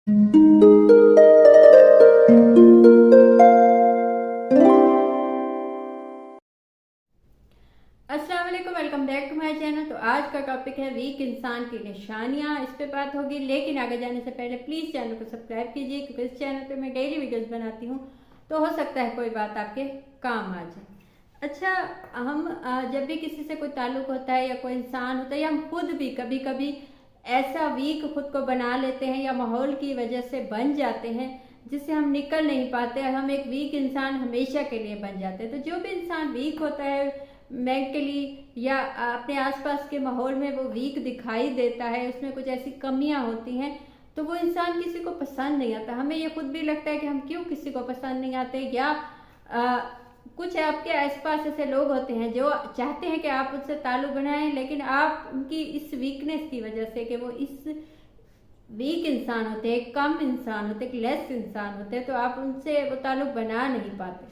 अस्सलाम वालेकुम, welcome back to my channel. तो आज का टॉपिक है वीक इंसान की निशानियां। इस पे बात होगी, लेकिन आगे जाने से पहले प्लीज़ चैनल को सब्सक्राइब कीजिए, क्योंकि इस चैनल पे मैं डेली वीडियोस बनाती हूँ, तो हो सकता है कोई बात आपके काम आ जाए। अच्छा, हम जब भी किसी से कोई ताल्लुक होता है या कोई इंसान होता है, या हम खुद भी कभी कभी ऐसा वीक खुद को बना लेते हैं या माहौल की वजह से बन जाते हैं जिससे हम निकल नहीं पाते, हम एक वीक इंसान हमेशा के लिए बन जाते हैं। तो जो भी इंसान वीक होता है मेंटली या अपने आसपास के माहौल में, वो वीक दिखाई देता है, उसमें कुछ ऐसी कमियां होती हैं, तो वो इंसान किसी को पसंद नहीं आता। हमें ये खुद भी लगता है कि हम क्यों किसी को पसंद नहीं आते, या आ, कुछ आपके आसपास ऐसे लोग होते हैं जो चाहते हैं कि आप उससे ताल्लुक बनाएं, लेकिन आप उनकी इस वीकनेस की वजह से, कि वो इस वीक इंसान होते हैं, कम इंसान होते हैं, लेस इंसान होते हैं, तो आप उनसे वो ताल्लुक बना नहीं पाते।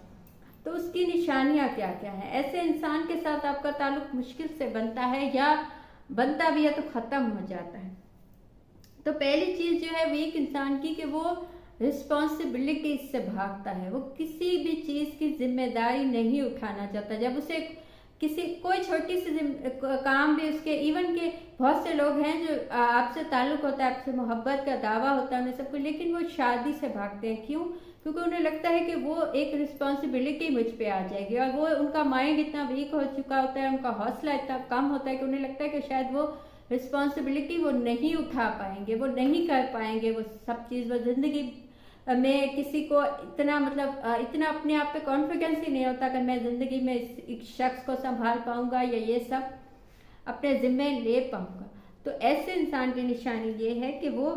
तो उसकी निशानियां क्या क्या है? ऐसे इंसान के साथ आपका ताल्लुक मुश्किल से बनता है, या बनता भी है तो खत्म हो जाता है। तो पहली चीज जो है वीक इंसान की, कि वो रिस्पॉन्सिबिलिटी से भागता है। वो किसी भी चीज की जिम्मेदारी नहीं उठाना चाहता। जब उसे किसी कोई छोटी सी काम भी उसके, इवन के बहुत से लोग हैं जो आपसे ताल्लुक होता है, आपसे मोहब्बत का दावा होता है उन्हें सब कुछ, लेकिन वो शादी से भागते हैं। क्यों? क्योंकि उन्हें लगता है कि वो एक रिस्पॉन्सिबिलिटी मुझ पे आ जाएगी, और वो उनका माइंड इतना वीक हो चुका होता है, उनका हौसला इतना कम होता है कि उन्हें लगता है कि शायद वो रिस्पॉन्सिबिलिटी वो नहीं उठा पाएंगे, वो नहीं कर पाएंगे वो सब चीज़। वो जिंदगी में किसी को इतना इतना अपने आप पे कॉन्फिडेंस ही नहीं होता कि मैं जिंदगी में एक शख्स को संभाल पाऊंगा या ये सब अपने जिम्मे ले पाऊंगा। तो ऐसे इंसान की निशानी ये है कि वो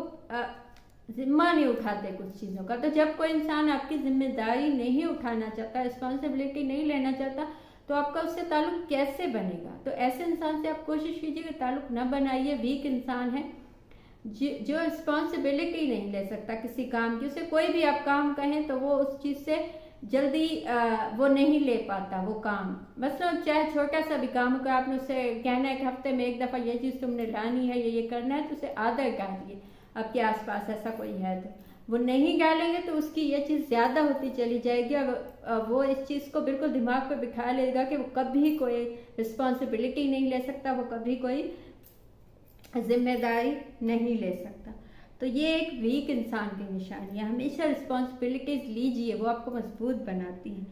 जिम्मा नहीं उठाते कुछ चीज़ों का। तो जब कोई इंसान आपकी जिम्मेदारी नहीं उठाना चाहता, रिस्पॉन्सिबिलिटी नहीं लेना चाहता, तो आपका उससे ताल्लुक कैसे बनेगा? तो ऐसे इंसान से आप कोशिश कीजिए कि ताल्लुक न बनाइए। वीक इंसान है जो रिस्पॉन्सिबिलिटी नहीं ले सकता किसी काम की। उसे कोई भी आप काम कहें तो वो उस चीज़ से जल्दी वो नहीं ले पाता वो काम। मतलब चाहे छोटा सा भी काम हो, आपने उससे कहना है कि हफ्ते में एक दफ़ा ये चीज़ तुमने लानी है, ये करना है, तो उसे आदर डालिए। आपके आसपास ऐसा कोई है तो वो नहीं डालेंगे तो उसकी ये चीज़ ज़्यादा होती चली जाएगी, और वो इस चीज़ को बिल्कुल दिमाग पे बिठा लेगा कि वो कभी कोई रिस्पॉन्सिबिलिटी नहीं ले सकता, वो कभी कोई जिम्मेदारी नहीं ले सकता। तो ये एक वीक इंसान की निशानी है। हमेशा रिस्पॉन्सिबिलिटीज लीजिए, वो आपको मजबूत बनाती हैं।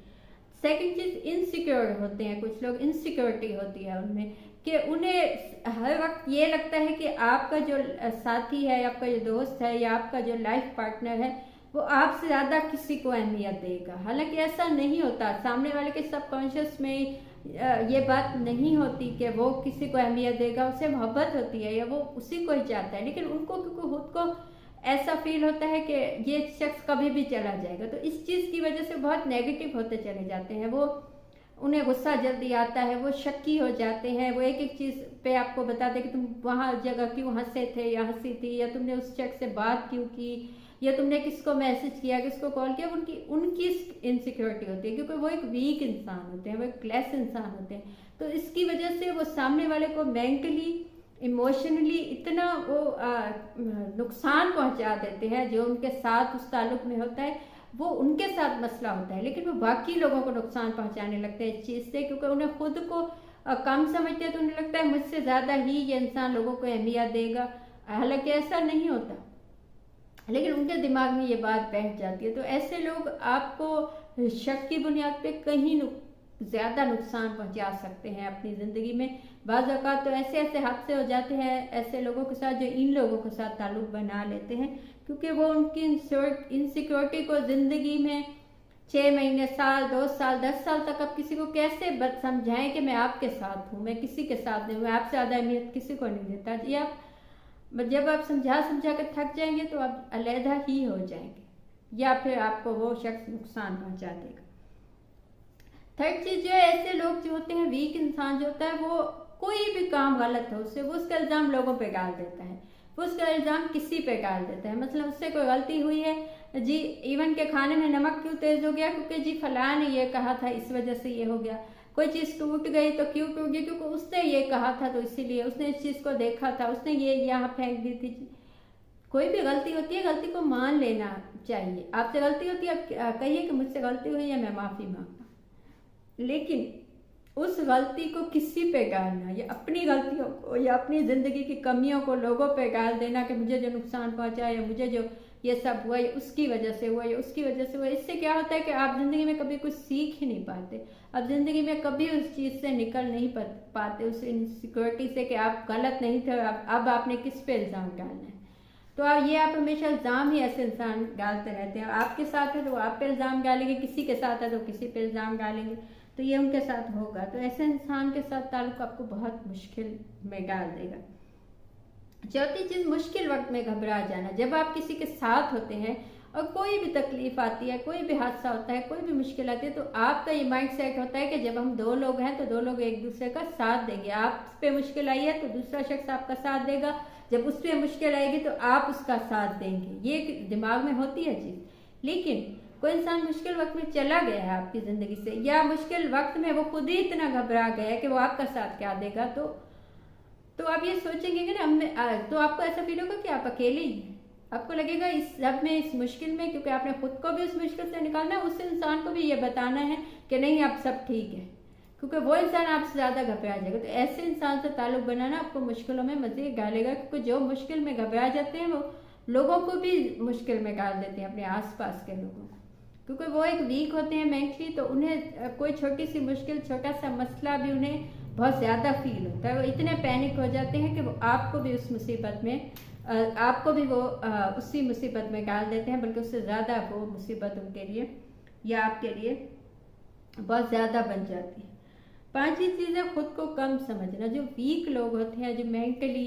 सेकंड चीज, इनसिक्योर होते हैं कुछ लोग। इनसिक्योरिटी होती है उनमें, कि उन्हें हर वक्त ये लगता है कि आपका जो साथी है, आपका जो दोस्त है, या आपका जो लाइफ पार्टनर है, वो आपसे ज़्यादा किसी को अहमियत देगा। हालांकि ऐसा नहीं होता। सामने वाले के सबकॉन्शियस में ये बात नहीं होती कि वो किसी को अहमियत देगा। उसे मोहब्बत होती है या वो उसी को ही चाहता है, लेकिन उनको क्योंकि खुद को ऐसा फील होता है कि ये शख्स कभी भी चला जाएगा, तो इस चीज़ की वजह से बहुत नेगेटिव होते चले जाते हैं। वो उन्हें गुस्सा जल्दी आता है, वो शक्की हो जाते हैं। वो एक एक चीज़ पे आपको बताते कि तुम वहाँ जगह क्यों हंसे थे या हंसी थी, या तुमने उस शख्स से बात क्यों की, या तुमने किसको मैसेज किया, किसको कॉल किया। उनकी उनकी इनसिक्योरिटी होती है, क्योंकि वो एक वीक इंसान होते हैं, वो एक लेस इंसान होते हैं। तो इसकी वजह से वो सामने वाले को मेंटली, इमोशनली इतना वो नुकसान पहुंचा देते हैं। जो उनके साथ उस ताल्लुक में होता है वो उनके साथ मसला होता है, लेकिन वो बाकी लोगों को नुकसान पहुंचाने लगते हैं इस चीज़ से, क्योंकि उन्हें खुद को कम समझते हैं। तो उन्हें लगता है मुझसे ज़्यादा ही ये इंसान लोगों को अहमियत देगा। हालांकि ऐसा नहीं होता, लेकिन उनके दिमाग में ये बात बैठ जाती है। तो ऐसे लोग आपको शक की बुनियाद पे कहीं ज़्यादा नुकसान पहुंचा सकते हैं अपनी ज़िंदगी में। बाज़ औक़ात तो ऐसे ऐसे हादसे हो जाते हैं ऐसे लोगों के साथ जो इन लोगों के साथ ताल्लुक़ बना लेते हैं, क्योंकि वो उनकी इनसिक्योरिटी को ज़िंदगी में 6 महीने, साल, 2 साल, 10 साल तक आप किसी को कैसे समझाएं कि मैं आपके साथ हूँ, मैं किसी के साथ नहीं हूँ, मैं आपसे ज़्यादा अहमियत किसी को नहीं देता। जी, आप जब आप समझा कर थक जाएंगे तो आप अलहदा ही हो जाएंगे, या फिर आपको वो शख्स नुकसान पहुंचा देगा। थर्ड चीज जो है, ऐसे लोग जो होते हैं, वीक इंसान जो होता है, वो कोई भी काम गलत हो उससे वो उसका इल्ज़ाम लोगों पे डाल देता है। वो उसका इल्ज़ाम किसी पे डाल देता है। मतलब उससे कोई गलती हुई है, जी इवन के खाने में नमक क्यों तेज हो गया, क्योंकि जी फलां ने ये कहा था इस वजह से ये हो गया। कोई चीज़ टूट गई तो क्यों टूट गई, क्योंकि उसने ये कहा था तो इसीलिए, उसने इस चीज़ को देखा था, उसने ये यहाँ फेंक दी थी। कोई भी गलती होती है, गलती को मान लेना चाहिए। आपसे गलती होती है, आप कहिए कि मुझसे गलती हुई है, मैं माफ़ी मांगता हूँ। लेकिन उस गलती को किसी पे गालना, या अपनी गलतियों को या अपनी ज़िंदगी की कमियों को लोगों पे गाल देना कि मुझे जो नुकसान पहुंचा या मुझे जो ये सब हुआ ये उसकी वजह से हुआ या उसकी वजह से हुआ, इससे क्या होता है कि आप ज़िंदगी में कभी कुछ सीख ही नहीं पाते। आप ज़िंदगी में कभी उस चीज़ से निकल नहीं पाते, उस इनसिक्योरिटी से कि आप गलत नहीं थे, अब आपने किस पे इल्ज़ाम डालना है। तो आप हमेशा इल्ज़ाम ही ऐसे इंसान डालते रहते हैं। आपके साथ है तो वो आप पे इल्ज़ाम डालेंगे, किसी के साथ है तो किसी पे इल्ज़ाम डालेंगे, तो ये उनके साथ होगा। तो ऐसे इंसान के साथ ताल्लुक आपको बहुत मुश्किल में डाल देगा। चौथी चीज़, मुश्किल वक्त में घबरा जाना। जब आप किसी के साथ होते हैं और कोई भी तकलीफ आती है, कोई भी हादसा होता है, कोई भी मुश्किल आती है, तो आपका ये माइंड सेट होता है कि जब हम दो लोग हैं तो दो लोग एक दूसरे का साथ देंगे। आप पे मुश्किल आई है तो दूसरा शख्स आपका साथ देगा, जब उस पर मुश्किल आएगी तो आप उसका साथ देंगे। ये दिमाग में होती है चीज़। लेकिन कोई इंसान मुश्किल वक्त में चला गया है आपकी ज़िंदगी से, या मुश्किल वक्त में वो खुद ही इतना घबरा गया है कि वो आपका साथ क्या देगा, तो आप ये सोचेंगे कि ना तो आपको ऐसा फील होगा कि आप अकेले ही हैं। आपको लगेगा इस सब में, इस मुश्किल में, क्योंकि आपने खुद को भी उस मुश्किल से निकालना है, उस इंसान को भी ये बताना है कि नहीं आप सब ठीक है, क्योंकि वो इंसान आपसे ज़्यादा घबरा जाएगा। तो ऐसे इंसान से ताल्लुक बनाना आपको मुश्किलों में मज़ीद डालेगा, क्योंकि जो मुश्किल में घबरा जाते हैं वो लोगों को भी मुश्किल में डाल देते हैं, अपने आसपास के लोगों को, क्योंकि वो एक वीक होते हैं मेंटली। तो उन्हें कोई छोटी सी मुश्किल, छोटा सा मसला भी उन्हें बहुत ज़्यादा फील होता है। वो इतने पैनिक हो जाते हैं कि वो आपको भी उस मुसीबत में उसी मुसीबत में डाल देते हैं, बल्कि उससे ज़्यादा वो मुसीबत उनके लिए या आपके लिए बहुत ज़्यादा बन जाती है। पांचवी चीज़ है खुद को कम समझना। जो वीक लोग होते हैं, जो मेंटली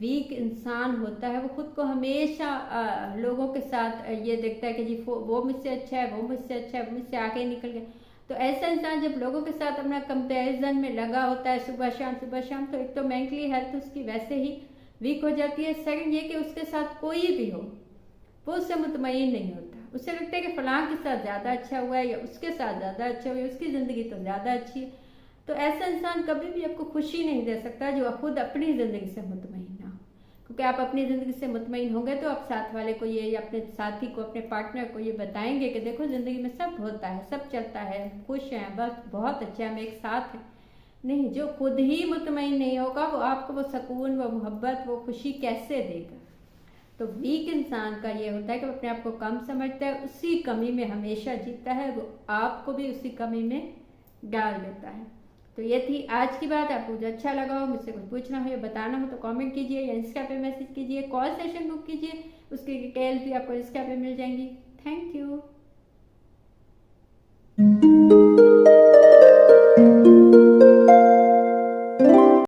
वीक इंसान होता है, वो खुद को हमेशा लोगों के साथ ये देखता है कि जी वो मुझसे अच्छा है, वो मुझसे अच्छा है, वो मुझसे आगे निकल गया। तो ऐसा इंसान जब लोगों के साथ अपना कंपैरिजन में लगा होता है सुबह शाम, तो एक तो मेंटली हेल्थ उसकी वैसे ही वीक हो जाती है। सेकंड ये कि उसके साथ कोई भी हो वो उससे मुतमईन नहीं होता, उससे लगता है कि फलां के साथ ज़्यादा अच्छा हुआ है या उसके साथ ज़्यादा अच्छा हुआ है, उसकी ज़िंदगी तो ज़्यादा अच्छी है। तो ऐसा इंसान कभी भी आपको खुशी नहीं दे सकता जो खुद अपनी ज़िंदगी से मुतमईन ना हो, क्योंकि आप अपनी ज़िंदगी से मुतमईन होंगे तो आप साथ वाले को ये, या अपने साथी को, अपने पार्टनर को ये बताएंगे कि देखो ज़िंदगी में सब होता है, सब चलता है, खुश हैं, बस बहुत अच्छा है, हम एक साथ हैं। नहीं, जो खुद ही मुतमईन नहीं होगा वो आपको वो सुकून, वो मोहब्बत, वो खुशी कैसे देगा। तो वीक इंसान का ये होता है कि वो अपने आप को कम समझता है, उसी कमी में हमेशा जीता है, वो आपको भी उसी कमी में डाल देता है। तो ये थी आज की बात। आपको जो अच्छा लगा हो, मुझसे कुछ पूछना हो या बताना हो तो कमेंट कीजिए या इंस्टा पे मैसेज कीजिए, कॉल सेशन बुक कीजिए, उसकी डिटेल्स भी आपको इंस्टा पे मिल जाएंगी। Thank you.